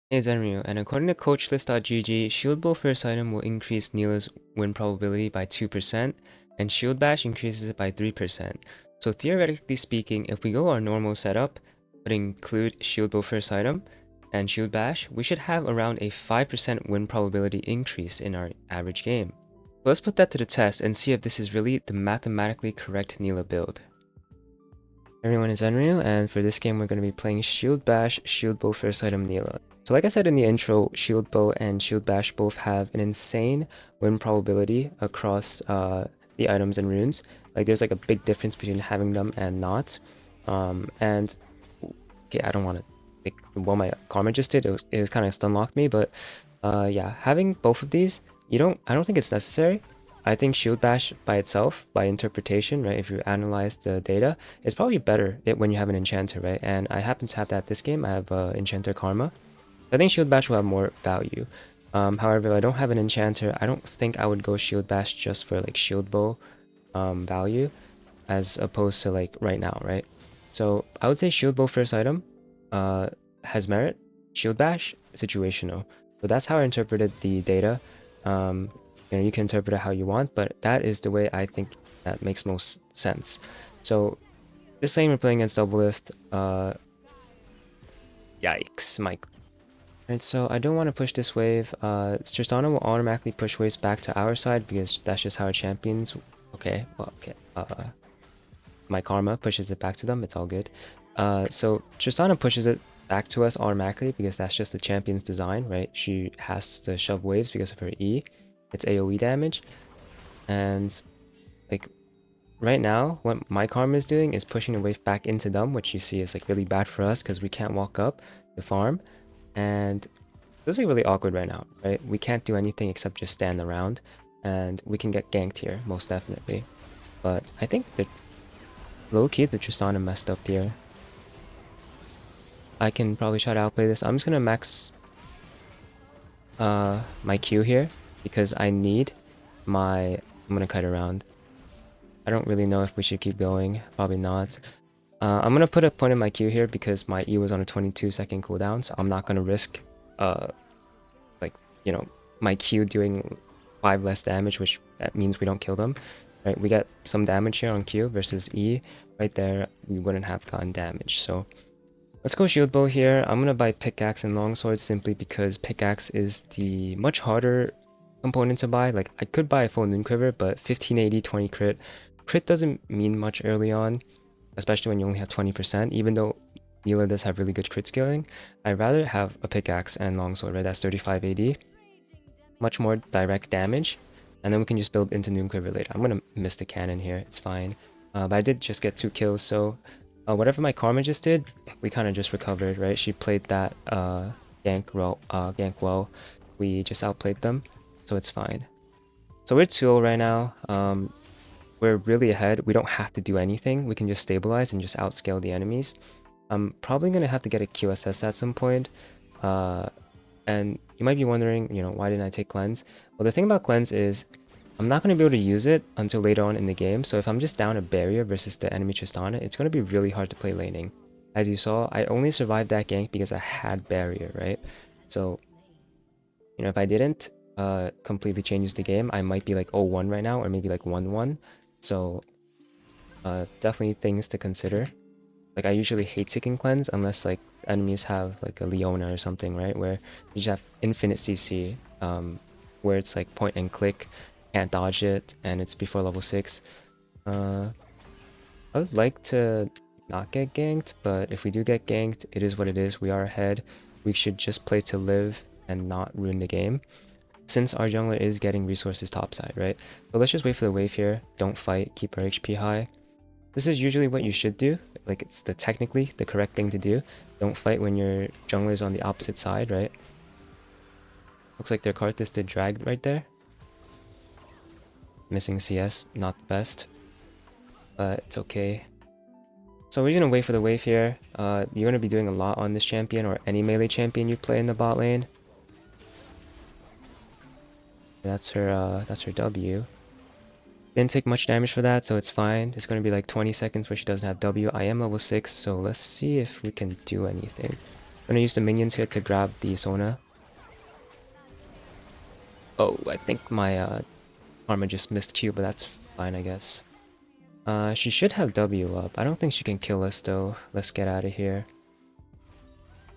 Hey, it's Enryu, and according to coachlist.gg, Shield Bow first item will increase Nilah's win probability by 2%, and Shield Bash increases it by 3%. So theoretically speaking, if we go our normal setup, but include Shield Bow first item and Shield Bash, we should have around a 5% win probability increase in our average game. Let's put that to the test and see if this is really the mathematically correct Nilah build. Everyone is Enryu, and for this game we're going to be playing Shield Bash, Shield Bow first item Nilah. So like I said in the intro, Shield Bow and Shield Bash both have an insane win probability across the items and runes. Like there's like a big difference between having them and not. And okay, I don't want to like what my karma just did. It was kind of stun locked me, but yeah, having both of these, I don't think it's necessary. I think Shield Bash by itself, by interpretation, right, if you analyze the data, is probably better when you have an Enchanter, right? And I happen to have that this game. I have Enchanter Karma. I think Shield Bash will have more value. However, if I don't have an Enchanter, I don't think I would go Shield Bash just for like Shield Bow value, as opposed to like right now, right? So I would say Shield Bow first item has merit. Shield Bash, situational. So that's how I interpreted the data. You can interpret it how you want, but that is the way I think that makes most sense. So this lane we're playing against Doublelift. Yikes, Mike. Alright, so I don't want to push this wave. Tristana will automatically push waves back to our side because that's just how our champions. Okay, well, okay. My karma pushes it back to them. It's all good. So Tristana pushes it back to us automatically because that's just the champion's design, right? She has to shove waves because of her E. It's AoE damage. And like right now, what my karma is doing is pushing a wave back into them, which you see is like really bad for us because we can't walk up the farm. And this is like really awkward right now, right? We can't do anything except just stand around, and we can get ganked here, most definitely. But I think that low-key the Tristana messed up here. I can probably try to outplay this. I'm just gonna max my Q here because I need my... I'm gonna cut around. I don't really know if we should keep going. Probably not. I'm gonna put a point in my Q here because my E was on a 22-second cooldown, so I'm not gonna risk like, you know, my Q doing 5 less damage, which that means we don't kill them. Right? We get some damage here on Q versus E. Right there, we wouldn't have gotten damage. So let's go Shield Bow here. I'm gonna buy Pickaxe and Longsword simply because Pickaxe is the much harder component to buy. Like I could buy a full Noon Quiver, but 1580, 20 crit. Crit doesn't mean much early on, especially when you only have 20%, even though Nilah does have really good crit scaling. I'd rather have a Pickaxe and Longsword, right? That's 35 AD. Much more direct damage. And then we can just build into Noon Quiver later. I'm gonna miss the cannon here, it's fine. But I did just get 2 kills, so whatever my karma just did, we kind of just recovered, right? She played that gank well. We just outplayed them, so it's fine. So we're 2-0 right now. We're really ahead. We don't have to do anything. We can just stabilize and just outscale the enemies. I'm probably going to have to get a QSS at some point. And you might be wondering, why didn't I take Cleanse? Well, the thing about Cleanse is I'm not going to be able to use it until later on in the game. So if I'm just down a barrier versus the enemy Tristana, it's going to be really hard to play laning. As you saw, I only survived that gank because I had barrier, right? So, if I didn't completely change the game, I might be like 0-1 right now, or maybe like 1-1. So definitely things to consider. Like I usually hate taking Cleanse unless like enemies have like a Leona or something, right? Where you just have infinite CC, where it's like point and click, can't dodge it, and it's before level 6. I would like to not get ganked, but if we do get ganked, it is what it is. We are ahead. We should just play to live and not ruin the game, since our jungler is getting resources topside, right? But let's just wait for the wave here. Don't fight, keep our HP high. This is usually what you should do. Like it's technically the correct thing to do. Don't fight when your jungler is on the opposite side, right? Looks like their Karthus did drag right there. Missing CS, not the best, but it's okay. So we're gonna wait for the wave here. You're gonna be doing a lot on this champion or any melee champion you play in the bot lane. That's her W. Didn't take much damage for that, so it's fine. It's going to be like 20 seconds where she doesn't have W. I am level 6, so let's see if we can do anything. gonna use the minions here to grab the Sona. Oh, I think my Karma just missed Q, but that's fine, I guess. She should have W up. I don't think she can kill us though. Let's get out of here.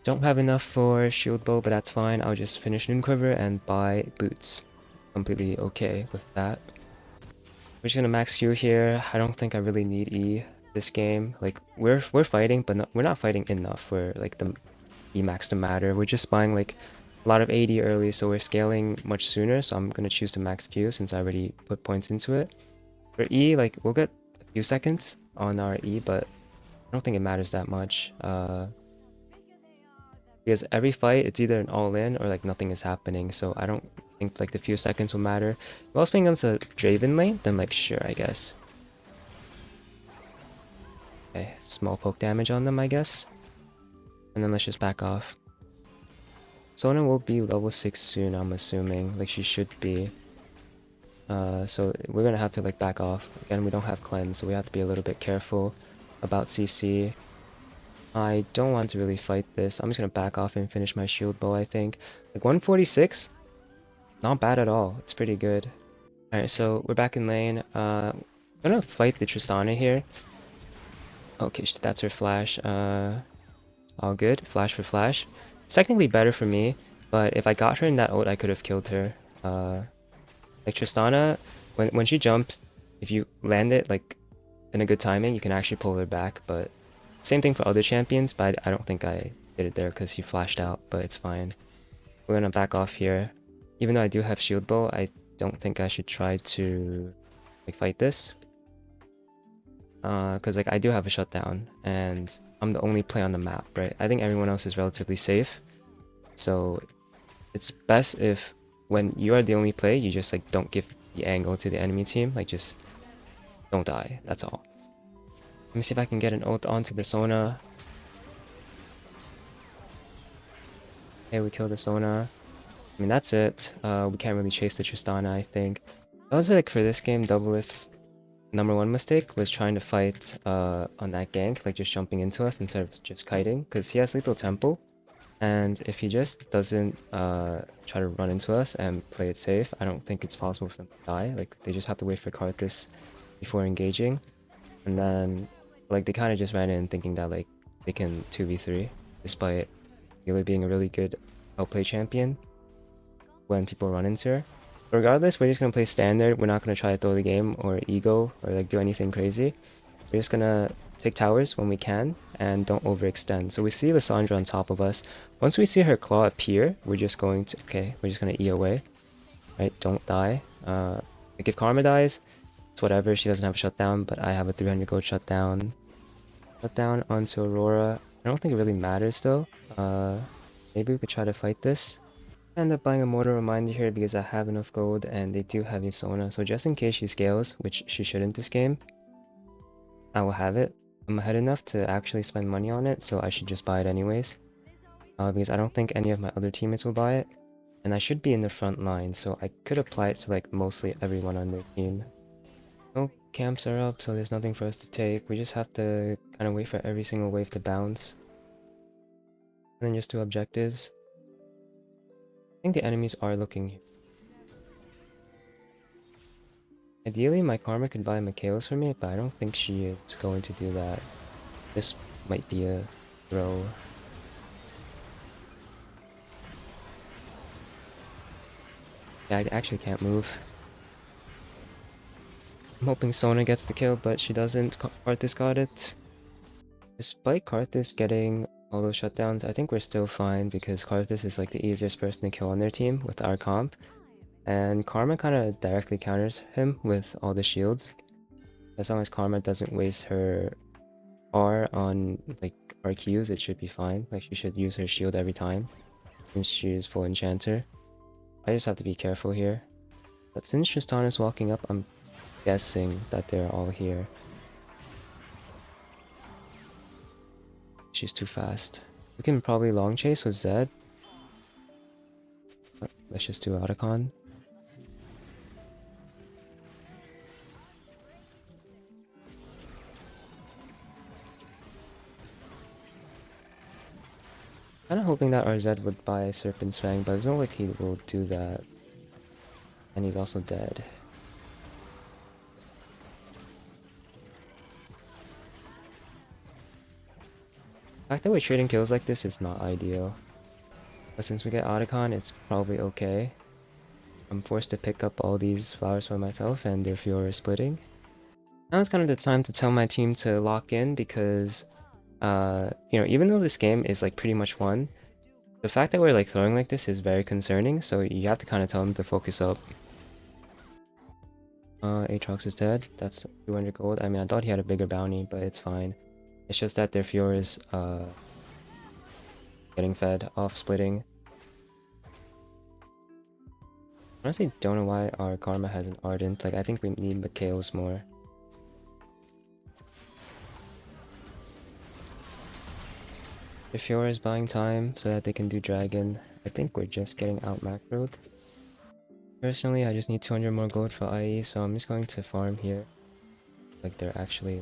Don't have enough for shield bow, but that's fine. I'll just finish Noon Quiver and buy boots. Completely okay with that. We're just gonna max Q here. I don't think I really need E this game. Like we're fighting, but we're not fighting enough for like the E max to matter. We're just buying like a lot of AD early, so we're scaling much sooner. So I'm gonna choose to max Q since I already put points into it. For E, like we'll get a few seconds on our E, but I don't think it matters that much. Because every fight it's either an all-in or like nothing is happening, so I don't think like the few seconds will matter. If I was playing against a Draven lane, then like sure, I guess. Okay, small poke damage on them, I guess. And then let's just back off. Sona will be level 6 soon, I'm assuming. Like she should be. So we're gonna have to like back off. Again, we don't have cleanse, so we have to be a little bit careful about CC. I don't want to really fight this. I'm just gonna back off and finish my shield bow, I think. Like 146? Not bad at all. It's pretty good. Alright, so we're back in lane. I'm gonna fight the Tristana here. Okay, that's her flash. All good. Flash for flash. It's technically better for me, but if I got her in that ult, I could have killed her. Like Tristana, when she jumps, if you land it like in a good timing, you can actually pull her back, but same thing for other champions, but I don't think I did it there because he flashed out, but it's fine. We're gonna back off here. Even though I do have shield bow, I don't think I should try to like fight this. Because like I do have a shutdown, and I'm the only play on the map, right? I think everyone else is relatively safe. So it's best if when you are the only play, you just like don't give the angle to the enemy team. Like just don't die, that's all. Let me see if I can get an ult onto the Sona. Okay, we killed the Sona. I mean, that's it. We can't really chase the Tristana, I think. That was like for this game, Doublelift's #1 mistake was trying to fight on that gank, like just jumping into us instead of just kiting, because he has lethal tempo. And if he just doesn't try to run into us and play it safe, I don't think it's possible for them to die. Like they just have to wait for Karthus before engaging. And then like they kind of just ran in thinking that like they can 2v3 despite Nilah being a really good outplay champion when people run into her. But regardless, we're just gonna play standard. We're not gonna try to throw the game or ego or like do anything crazy. We're just gonna take towers when we can and don't overextend. So we see Lissandra on top of us. Once we see her claw appear, we're just going to we're just gonna E away. Right? Don't die. Like if Karma dies, it's whatever. She doesn't have a shutdown, but I have a 300 gold shutdown. Shutdown onto Aurora. I don't think it really matters though. Maybe we could try to fight this. I end up buying a Mortal Reminder here because I have enough gold and they do have Isona. So just in case she scales, which she shouldn't this game, I will have it. I'm ahead enough to actually spend money on it, so I should just buy it anyways. Because I don't think any of my other teammates will buy it. And I should be in the front line, so I could apply it to like mostly everyone on their team. No camps are up, so there's nothing for us to take. We just have to kind of wait for every single wave to bounce. And then just do objectives. I think the enemies are looking here. Ideally, my Karma could buy Michaelis for me, but I don't think she is going to do that. This might be a throw. Yeah, I actually can't move. I'm hoping Sona gets the kill, but she doesn't. Karthus got it. Despite Karthus getting all those shutdowns, I think we're still fine because Karthus is like the easiest person to kill on their team with our comp. And Karma kind of directly counters him with all the shields. As long as Karma doesn't waste her R on like our Qs, it should be fine. Like she should use her shield every time since she's full enchanter. I just have to be careful here. But since Tristan is walking up, I'm guessing that they're all here. She's too fast. We can probably long chase with Zed. Let's just do Otacon. Kinda hoping that RZ would buy Serpent's Fang, but it's not like he will do that. And he's also dead. The fact that we're trading kills like this is not ideal. But since we get Otacon, it's probably okay. I'm forced to pick up all these flowers by myself and their Fiora is splitting. Now is kind of the time to tell my team to lock in because, you know, even though this game is like pretty much won, the fact that we're like throwing like this is very concerning, so you have to kind of tell them to focus up. Aatrox is dead. That's 200 gold. I mean, I thought he had a bigger bounty, but it's fine. It's just that their Fiora is getting fed off splitting. Honestly, don't know why our Karma has an Ardent. Like, I think we need Mikhail's more. The Fiora is buying time so that they can do Dragon. I think we're just getting out macroed. Personally, I just need 200 more gold for IE, so I'm just going to farm here. Like, they're actually...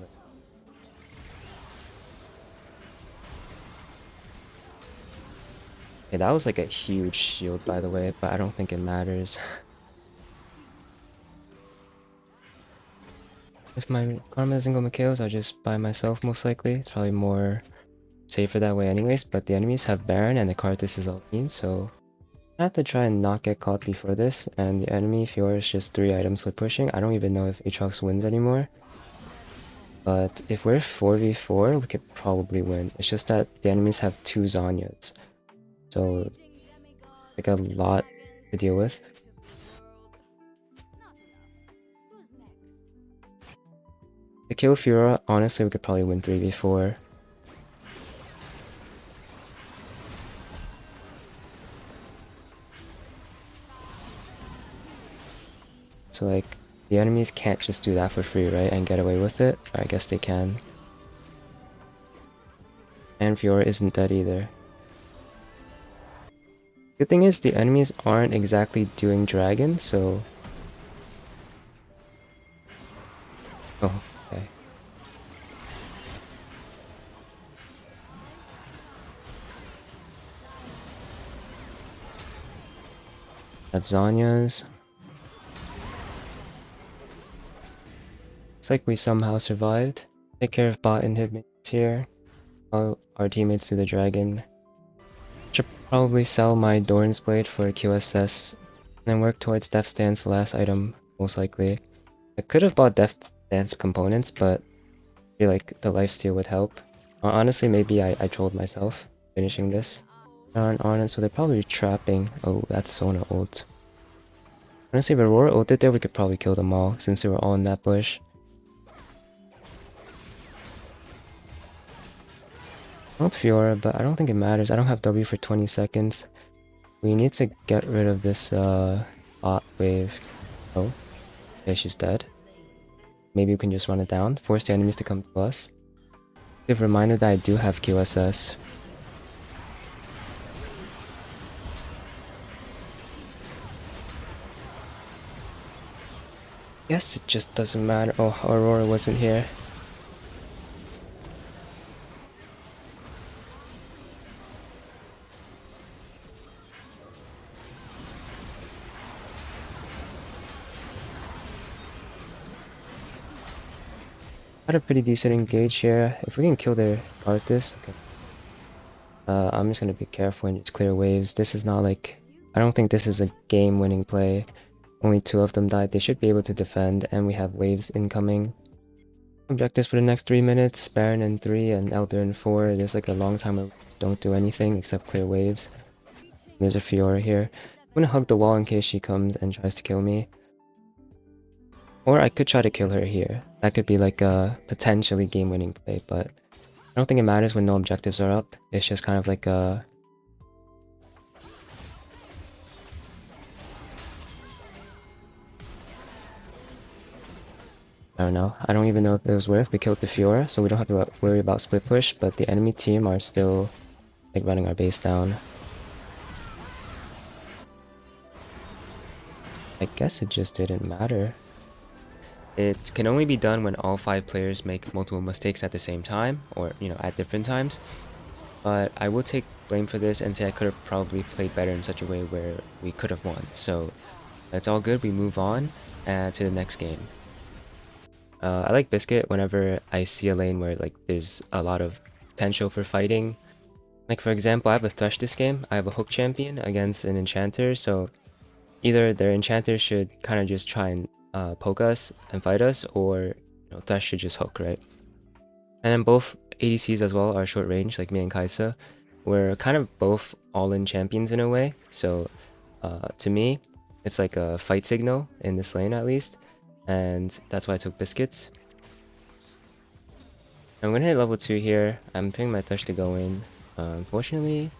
Okay, that was like a huge shield, by the way, but I don't think it matters. If my Karma doesn't go Mikhail's, I'll just buy myself most likely. It's probably more safer that way anyways, but the enemies have Baron and the Karthus is Alpine, so I have to try and not get caught before this, and the enemy Fiora is just 3 items split pushing. I don't even know if Aatrox wins anymore. But if we're 4v4, we could probably win. It's just that the enemies have 2 Zanyas. So, like a lot to deal with. To kill Fiora, honestly, we could probably win 3v4. So, like, the enemies can't just do that for free, right? And get away with it? Or I guess they can. And Fiora isn't dead either. Good thing is, the enemies aren't exactly doing Dragon, so... Oh, okay. That's Zanya's. Looks like we somehow survived. Take care of bot inhibitors here. While our teammates do the Dragon. Should probably sell my Doran's Blade for QSS. And then work towards Death Stance last item, most likely. I could have bought Death Stance components, but I feel like the lifesteal would help. Honestly, maybe I trolled myself finishing this. Aren't on it, so they're probably trapping. Oh, that's Sona ult. Honestly, if Aurora ulted there, we could probably kill them all, since they were all in that bush. Not Fiora, but I don't think it matters. I don't have W for 20 seconds. We need to get rid of this bot wave. Oh, okay, she's dead. Maybe we can just run it down, force the enemies to come to us. Give a reminder that I do have QSS. Guess it just doesn't matter. Oh, Aurora wasn't here. Had a pretty decent engage here. If we can kill their Karthus, okay. I'm just gonna be careful and just clear waves. This is not like... I don't think this is a game-winning play. Only 2 of them died. They should be able to defend, and we have waves incoming. Objectives for the next 3 minutes. Baron in 3 and Elder in 4. There's like a long time where we don't do anything except clear waves. There's a Fiora here. I'm gonna hug the wall in case she comes and tries to kill me. Or I could try to kill her here. That could be like a potentially game-winning play, but I don't think it matters when no objectives are up. It's just kind of like a... I don't know. I don't even know if it was worth. We killed the Fiora, so we don't have to worry about split push, but the enemy team are still like running our base down. I guess it just didn't matter. It can only be done when all 5 players make multiple mistakes at the same time, or, you know, at different times. But I will take blame for this and say I could have probably played better in such a way where we could have won. So that's all good. We move on to the next game. I like Biscuit whenever I see a lane where like there's a lot of potential for fighting. Like for example, I have a Thresh this game. I have a Hook champion against an Enchanter, so either their Enchanter should kind of just try and poke us and fight us, or Thresh should just hook, right? And then both ADCs as well are short range, like me and Kaisa. We're kind of both all-in champions in a way, so to me, it's like a fight signal in this lane at least, and that's why I took Biscuits. I'm gonna hit level 2 here. I'm picking my Thresh to go in. Unfortunately,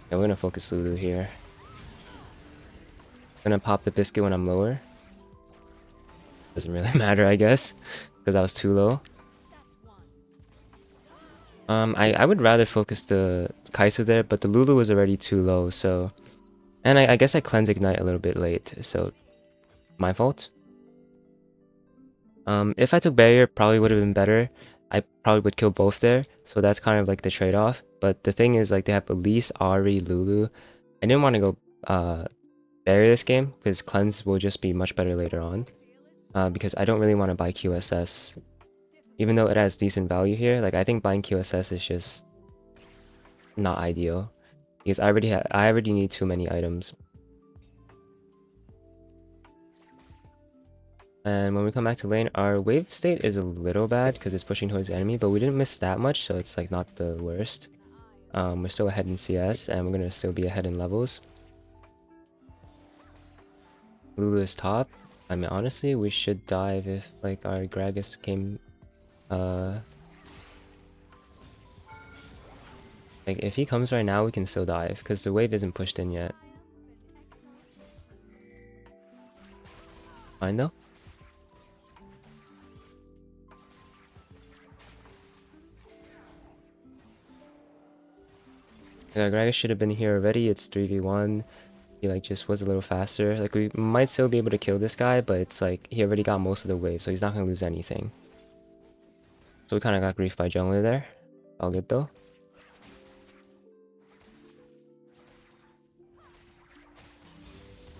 yeah, we're gonna focus Lulu here. I'm gonna pop the Biscuit when I'm lower. Doesn't really matter, I guess, because I was too low. I would rather focus the Kai'Sa there, but the Lulu was already too low, so... And I guess I cleanse Ignite a little bit late, so... My fault. If I took Barrier, probably would have been better. I probably would kill both there, so that's kind of like the trade-off. But the thing is, like, they have Elise, Ahri, Lulu. I didn't want to go Barrier this game, because Cleanse will just be much better later on. Because I don't really want to buy QSS. Even though it has decent value here, like I think buying QSS is just not ideal. Because I already need too many items. And when we come back to lane, our wave state is a little bad because it's pushing towards the enemy, but we didn't miss that much, so it's like not the worst. We're still ahead in CS, and we're gonna still be ahead in levels. Lulu is top. I mean, honestly, we should dive if like our Gragas came. Like if he comes right now, we can still dive because the wave isn't pushed in yet. Fine though. Yeah, Gragas should have been here already. It's 3v1. He like just was a little faster. Like we might still be able to kill this guy, but it's like he already got most of the wave, so he's not gonna lose anything. So we kind of got griefed by jungler there. All good though.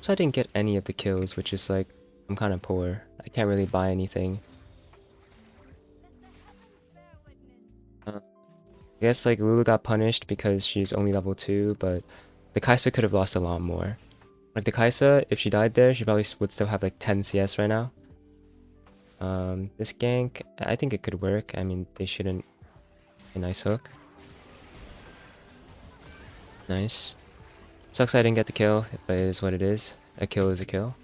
So I didn't get any of the kills, which is like, I'm kind of poor. I can't really buy anything. I guess like Lulu got punished because she's only level 2, but the Kai'Sa could have lost a lot more. Like the Kai'Sa, if she died there, she probably would still have like 10 CS right now. This gank, I think it could work. I mean, they shouldn't. A nice hook. Nice. Sucks I didn't get the kill, but it is what it is. A kill is a kill.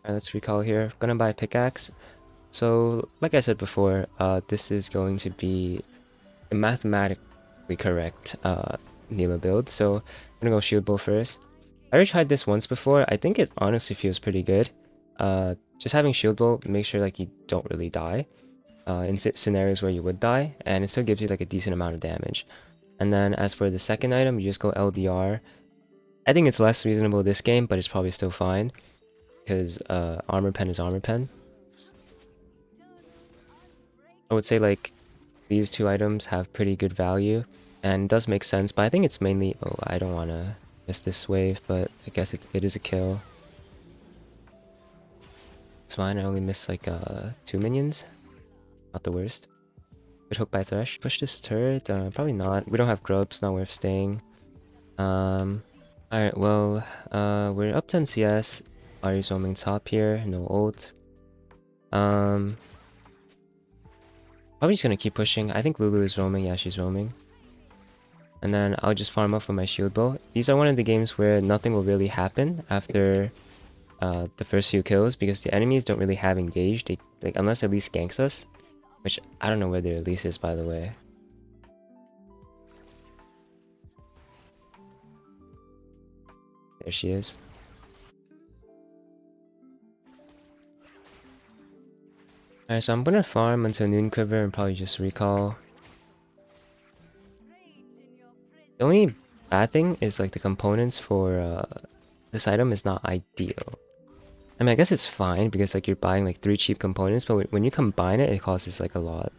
Alright, let's recall here. Gonna buy a pickaxe. So, like I said before, this is going to be a mathematically correct Nilah build. So, I'm gonna go shield bow first. I already tried this once before. I think it honestly feels pretty good. Just having shield bow, make sure like you don't really die in scenarios where you would die, and it still gives you like a decent amount of damage. And then as for the second item, you just go LDR. I think it's less reasonable this game, but it's probably still fine because armor pen is armor pen. I would say like these two items have pretty good value and it does make sense, but I think it's mainly, oh, I don't want to miss this wave, but I guess it is a kill. It's fine, I only missed like 2 minions. Not the worst. Good hook by Thresh. Push this turret? Probably not. We don't have grubs, not worth staying. Alright, well, we're up 10 CS. Ahri's roaming top here, no ult. Probably just gonna keep pushing. I think Lulu is roaming, yeah, she's roaming. And then I'll just farm up for my shield bow. These are one of the games where nothing will really happen after the first few kills because the enemies don't really have engaged. They, like, unless Elise ganks us. Which, I don't know where their Elise is, by the way. There she is. Alright, so I'm gonna farm until Noon Quiver and probably just recall. The only bad thing is like the components for this item is not ideal. I mean, I guess it's fine because like you're buying like 3 cheap components, but when you combine it, it costs like a lot.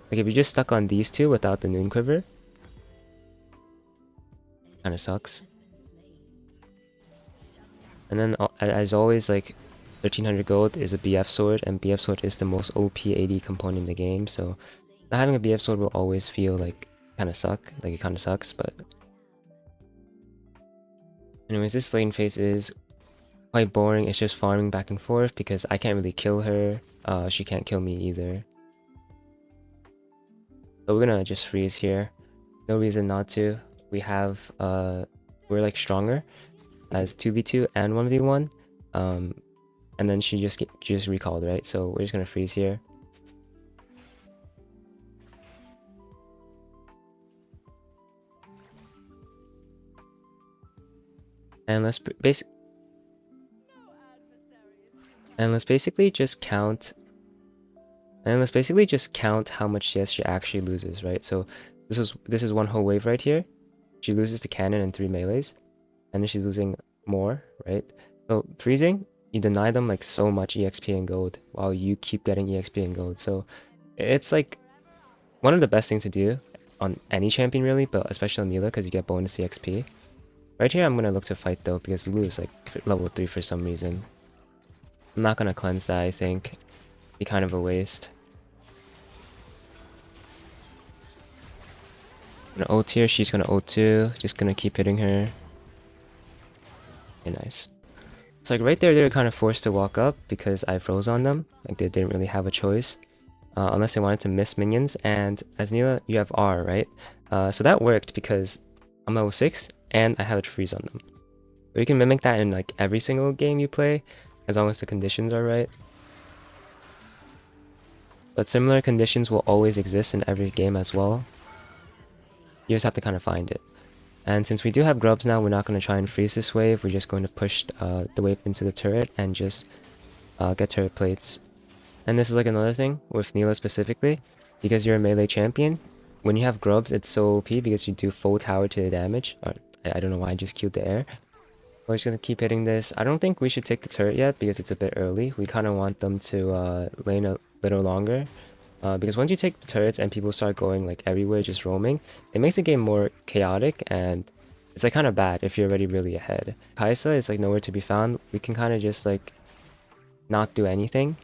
Like if you're just stuck on these 2 without the Noon Quiver, kind of sucks. And then as always, like 1300 gold is a BF sword, and BF sword is the most OP AD component in the game. So not having a BF sword will always feel like kind of suck, like it kind of sucks. But anyways, this lane phase is quite boring. It's just farming back and forth because I can't really kill her. She can't kill me either. So we're gonna just freeze here. No reason not to. We have we're like stronger as 2v2 and 1v1. And then she just recalled, right? So we're just gonna freeze here. And let's basically just count. And let's basically just count how much CS she actually loses, right? So this is one whole wave right here. She loses to cannon and 3 melees, and then she's losing more, right? So freezing, you deny them like so much EXP and gold while you keep getting EXP and gold. So it's like one of the best things to do on any champion really, but especially on Nilah because you get bonus EXP. Right here I'm gonna look to fight though because Lulu is like level 3 for some reason. I'm not gonna cleanse that, I think. Be kind of a waste. I'm gonna ult here, she's gonna ult too. Just gonna keep hitting her. Okay, nice. It's like right there they were kind of forced to walk up because I froze on them. Like they didn't really have a choice. Unless they wanted to miss minions. And as Nilah, you have R, right? So that worked because I'm level 6 and I have a freeze on them. So you can mimic that in like every single game you play as long as the conditions are right. But similar conditions will always exist in every game as well. You just have to kind of find it. And since we do have grubs now, we're not going to try and freeze this wave. We're just going to push the wave into the turret and just get turret plates. And this is like another thing with Nilah specifically. Because you're a melee champion, when you have grubs, it's so OP because you do full tower to the damage. Or, I don't know why I just queued the air. We're just going to keep hitting this. I don't think we should take the turret yet because it's a bit early. We kind of want them to lane a little longer. Because once you take the turrets and people start going like everywhere just roaming, it makes the game more chaotic and it's like kind of bad if you're already really ahead. Kai'Sa is like nowhere to be found. We can kind of just like not do anything.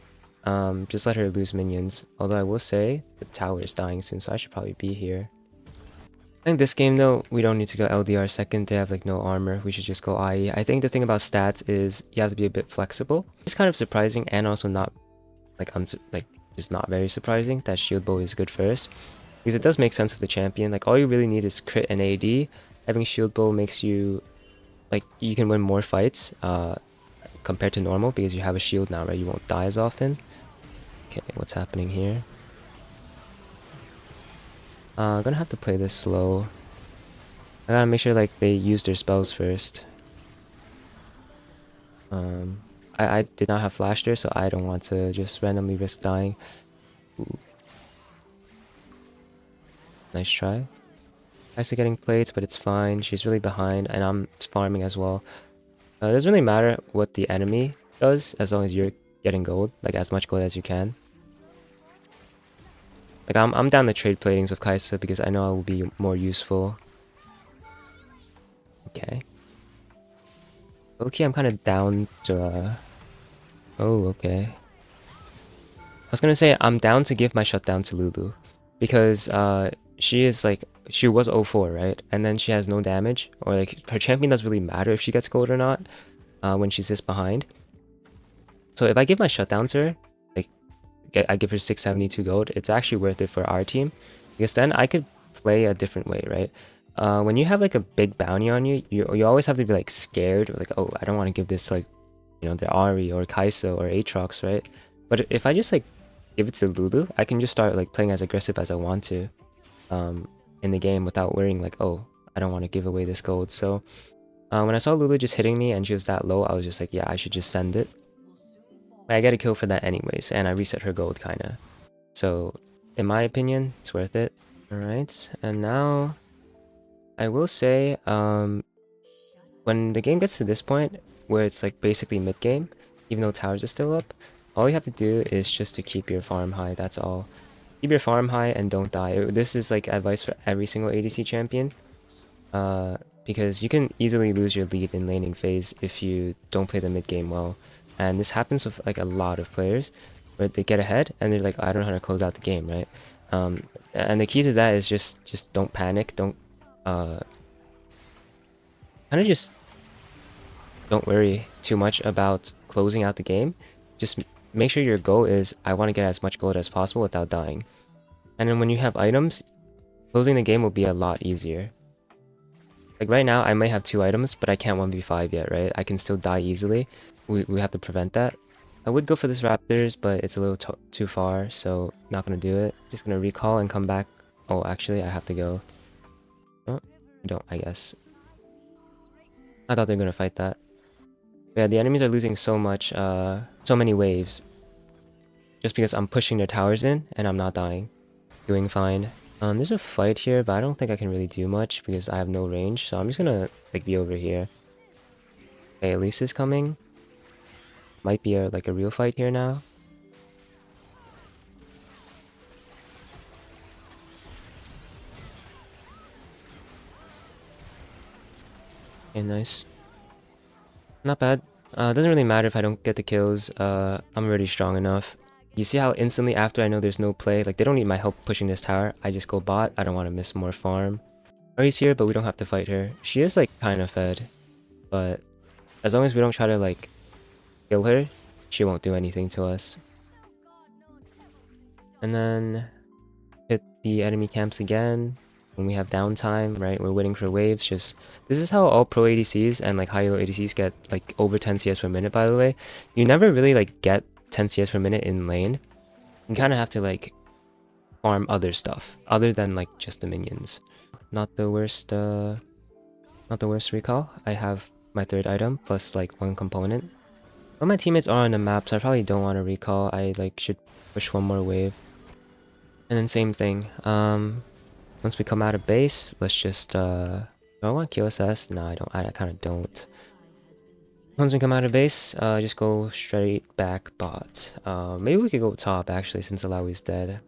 Just let her lose minions. Although I will say the tower is dying soon, so I should probably be here. I think this game though, we don't need to go LDR second. They have like no armor. We should just go IE. I think the thing about stats is you have to be a bit flexible. It's kind of surprising and also not like just not very surprising that shield bow is good first, because it does make sense for the champion. Like all you really need is crit and AD. Having shield bow makes you like you can win more fights compared to normal because you have a shield now, right? You won't die as often. Okay, what's happening here? Gonna have to play this slow. I gotta make sure like they use their spells first. I did not have flash there, so I don't want to just randomly risk dying. Ooh. Nice try. Actually getting plates, but it's fine. She's really behind, and I'm farming as well. It doesn't really matter what the enemy does, as long as you're getting gold, like as much gold as you can. Like I'm down the trade platings of Kai'Sa because I know I will be more useful. Okay. Okay, I'm kind of down to... Oh, okay. I was gonna say I'm down to give my shutdown to Lulu because she is like she was 0-4, right? And then she has no damage, or like her champion doesn't really matter if she gets gold or not when she's this behind. So if I give my shutdown to her, like I give her 672 gold, it's actually worth it for our team because then I could play a different way, right? When you have like a big bounty on you, you always have to be like scared, or like, oh, I don't want to give this like, you know, the Ari or Kai'Sa or Aatrox, right? But if I just like give it to Lulu, I can just start like playing as aggressive as I want to in the game without worrying like, oh, I don't want to give away this gold. So when I saw Lulu just hitting me and she was that low, I was just like, yeah, I should just send it. I get a kill for that anyways, and I reset her gold kinda. So in my opinion, it's worth it. Alright, and now I will say when the game gets to this point, where it's like basically mid game, even though towers are still up, all you have to do is just to keep your farm high. That's all. Keep your farm high and don't die. This is like advice for every single ADC champion. Because you can easily lose your lead in laning phase if you don't play the mid game well. And this happens with like a lot of players where they get ahead and they're like, I don't know how to close out the game, right? And the key to that is just don't panic. Don't kind of just don't worry too much about closing out the game. Just make sure your goal is I want to get as much gold as possible without dying. And then when you have items, closing the game will be a lot easier. Like right now, I might have 2 items, but I can't 1v5 yet, right? I can still die easily. We have to prevent that. I would go for this Raptors, but it's a little too far, so not gonna do it. Just gonna recall and come back. Oh, actually, I have to go. Oh, I don't, I guess. I thought they were gonna fight that. But yeah, the enemies are losing so much, so many waves. Just because I'm pushing their towers in, and I'm not dying. Doing fine. There's a fight here, but I don't think I can really do much because I have no range, so I'm just gonna like be over here. Okay, Elise is coming. Might be like a real fight here now. Okay, nice. Not bad. Doesn't really matter if I don't get the kills. I'm already strong enough. You see how instantly after I know there's no play, like they don't need my help pushing this tower. I just go bot. I don't want to miss more farm. Ari's here, but we don't have to fight her. She is like kind of fed, but as long as we don't try to like kill her, she won't do anything to us. And then hit the enemy camps again when we have downtime, right? We're waiting for waves. Just this is how all pro ADCs and like high elo ADCs get like over 10 CS per minute, by the way. You never really like get 10 CS per minute in lane. You kind of have to like farm other stuff other than like just the minions. Not the worst recall. I have my 3rd item plus like 1 component. Well, my teammates are on the map, so I probably don't want to recall. I like should push 1 more wave. And then same thing. Once we come out of base, let's just do I want QSS? No, I don't. I kind of don't. Once we come out of base, just go straight back bot. Maybe we could go top actually, since Alawi's dead.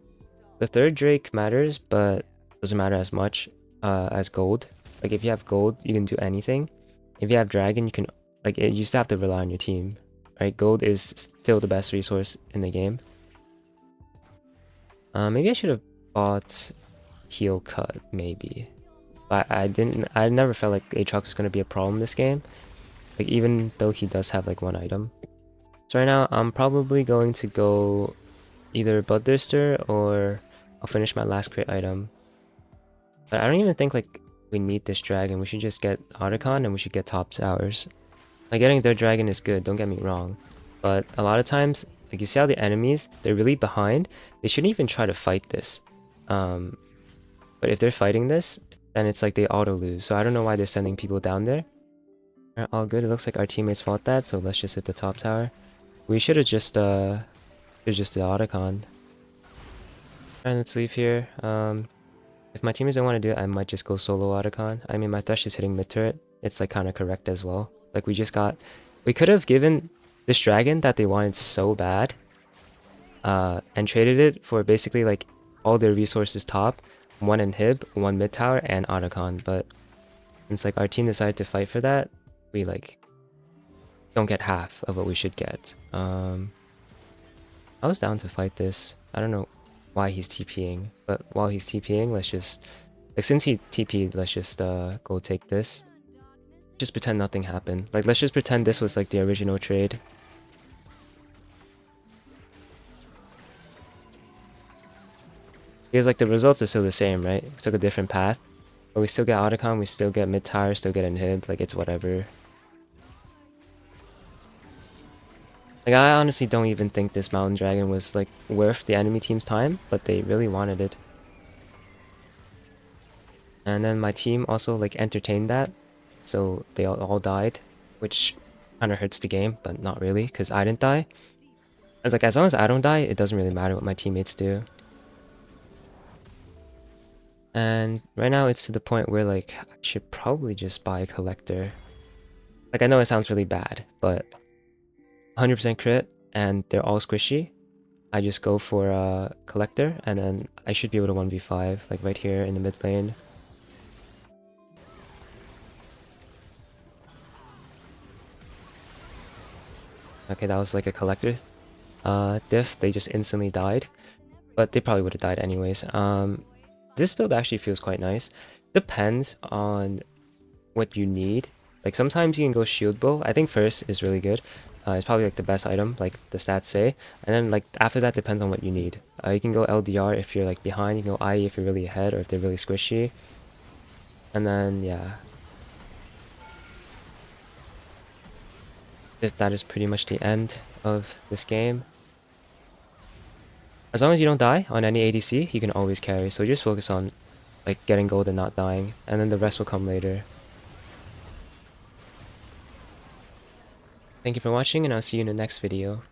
The 3rd Drake matters, but doesn't matter as much as gold. Like if you have gold, you can do anything. If you have dragon, you can you still have to rely on your team. Right? Gold is still the best resource in the game. Maybe I should have bought heal cut, maybe. But I never felt like Aatrox was gonna be a problem this game. Like even though he does have like 1 item. So right now I'm probably going to go either Bloodthirster or I'll finish my last crit item. But I don't even think like we need this dragon. We should just get Otacon and we should get top towers. Like getting their dragon is good, don't get me wrong. But a lot of times, like you see how the enemies, they're really behind. They shouldn't even try to fight this. But if they're fighting this, then it's like they auto lose. So I don't know why they're sending people down there. Alright, all good. It looks like our teammates fought that, so let's just hit the top tower. We should have just the Otacon. Alright, let's leave here. If my teammates don't want to do it, I might just go solo Otacon. I mean, my Thresh is hitting mid turret. It's like kind of correct as well. Like we could have given this dragon that they wanted so bad, and traded it for basically like all their resources top, 1 inhib, 1 mid tower, and Otacon. But since like our team decided to fight for that, we like don't get half of what we should get. I was down to fight this. I don't know why he's TPing, but while he's TPing, let's just like since he TP'd, let's just go take this. Just pretend nothing happened. Like let's just pretend this was like the original trade. Because like the results are still the same, right? We took a different path. But we still get Otacon, we still get mid tower, still get inhib, like it's whatever. Like I honestly don't even think this mountain dragon was like worth the enemy team's time, but they really wanted it. And then my team also like entertained that, so they all died, which kind of hurts the game, but not really, because I didn't die. I was like, as long as I don't die, it doesn't really matter what my teammates do. And right now it's to the point where like I should probably just buy a collector. Like, I know it sounds really bad, but 100% crit, and they're all squishy. I just go for a collector, and then I should be able to 1v5, like right here in the mid lane. Okay, that was like a collector diff. They just instantly died, but they probably would have died anyways. This build actually feels quite nice. Depends on what you need. Like sometimes you can go shield bow. I think first is really good. It's probably like the best item, like the stats say. And then like after that depends on what you need. You can go LDR if you're like behind. You can go IE if you're really ahead or if they're really squishy. And then yeah, that is pretty much the end of this game. As long as you don't die on any ADC, you can always carry. So just focus on like getting gold and not dying, and then the rest will come later. Thank you for watching, and I'll see you in the next video.